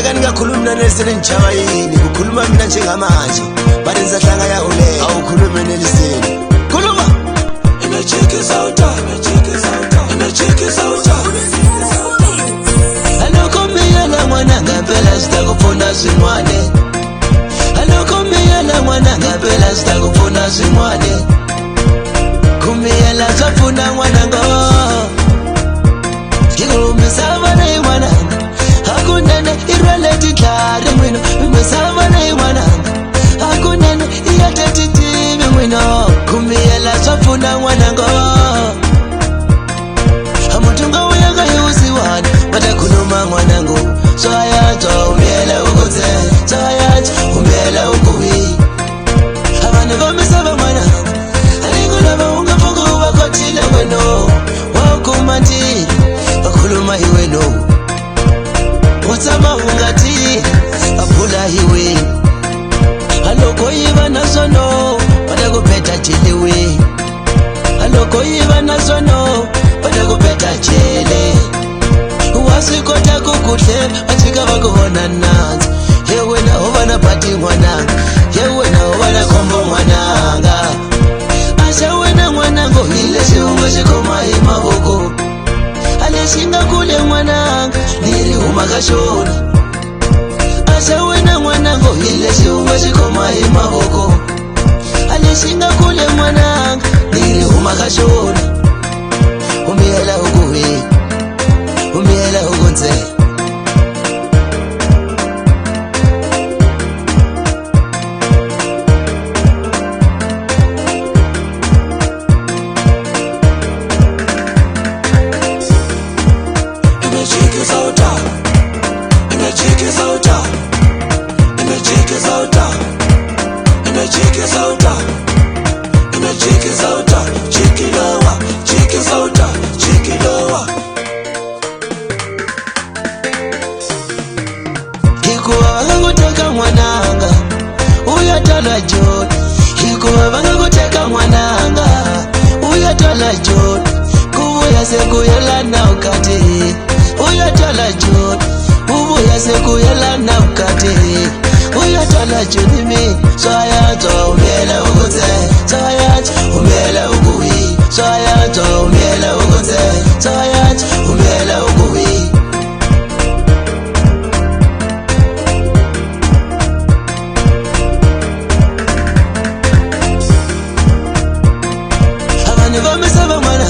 Ningakhuluma nelisini ngijabayini ukhuluma mina njengamanje bathi nizahlanga ya ule awukhulume nelisini khuluma alokho miyela mwana ngempela sitakufuna simwane alokho miyela mwana ngempela sitakufuna simwane kumiyela safuna mwana ngo ngikumisaba nei mwana akunene ireleti klare mwino misaba nei mwana akunene iyatetitibe mwino kumiyela safuna mwana ngo amutunga uyanga yusiwana batakhuluma mwana ngo soyato umyela ukuze soyato umyela ukuwi abantu bamisaba mwana alingulaba ungafuku bakotile weno wakumati bakhuluma iweno utsama ungati aphula iwe aloko yiba nasono batakuphetha jelewe aloko yiba nasono batakuphetha jele wasikota kukuhle atika bakuhona nanzi yewena obana pati mwananga yewena obana kombo mwananga asha wena mwanango ile shiungo shikoma imaboko aleshinga kule mwananga niri umakashona asha wena mwanango ile shiungo shikoma imaboko aleshinga kule mwananga niri umakashona umiyela ukuwi umiyela ukunze Hikuvavangakuteka mwananga uyatala John hikuvavangakuteka mwananga uyatala John kuvuya sekuyelana ukati uyatala John uvuya sekuyelana ukati uyatala John imi soyato umyela ukuze soyato umyela ukuwi soyato umyela ukuze soyato umyela ukuwi Vamisaba mwana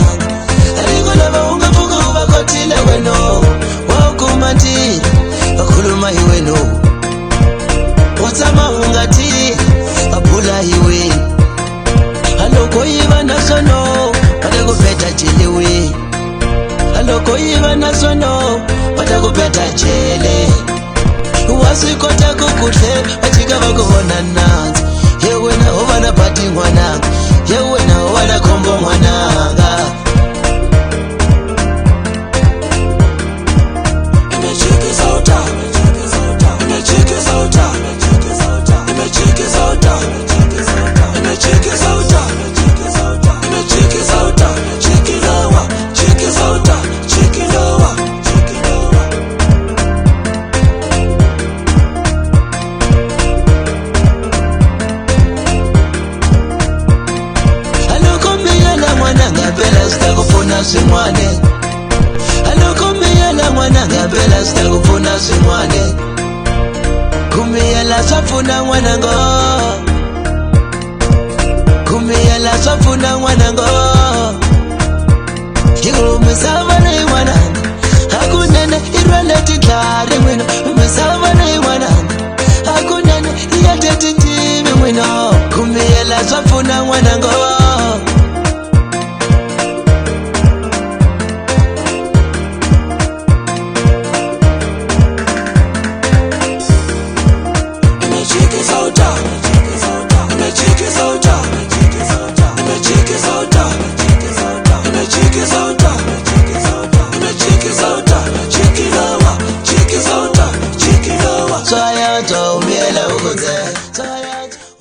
alingulaba ungafuku bakotile weno wakumati bakhuluma iweno utsama ungati aphula iwe aloko yiba nasono batakuphetha jelewe aloko yiba nasono batakuphetha jele wasikota kukuhle atika bakuhona nanzi yewena obana pati mwananga yewena obana kombo mwananga simwane aloko miyela mwananga bela sitakufuna simwane kumiyela safuna mwanango kumiyela safuna mwanango ngikumisaba